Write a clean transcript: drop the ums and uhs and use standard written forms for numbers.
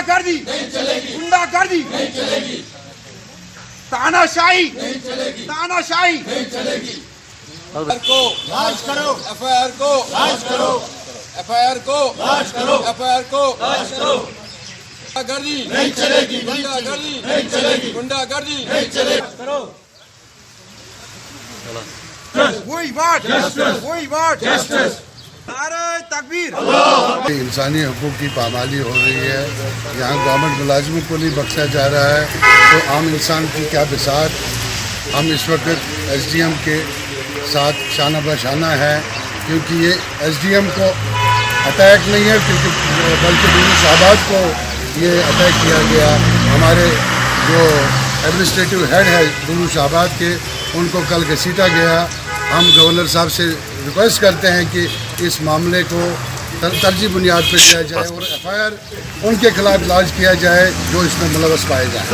गुंडागर्दी नहीं चलेगी, गुंडागर्दी नहीं चलेगी, तानाशाही नहीं चलेगी, तानाशाही नहीं चलेगी। को लाश करो, एफआईआर को लाश करो, एफआईआर को लाश करो, एफआईआर को लाश करो। गुंडागर्दी नहीं चलेगी, गुंडागर्दी नहीं चलेगी, गुंडागर्दी नहीं चलेगी। करो वही बात, वही बात। नारे तकबीर। इंसानी हकूक़ की पामाली हो रही है। यहाँ गवर्नमेंट मुलाजिमों को नहीं बख्शा जा रहा है तो आम इंसान की क्या बिसात। हम इस वक्त एसडीएम के साथ शाना बशाना है, क्योंकि ये एसडीएम को अटैक नहीं है बल्कि यूनुस आबाद को ये अटैक किया गया। हमारे जो एडमिनिस्ट्रेटिव हेड है यूनुस आबाद के, उनको कल घसीटा गया। हम गवर्नर साहब से रिक्वेस्ट करते हैं कि इस मामले को तरजीह बुनियाद पर लिया जाए और एफआईआर उनके खिलाफ लॉन्च किया जाए जो इसमें मुलव्वस पाए जाए।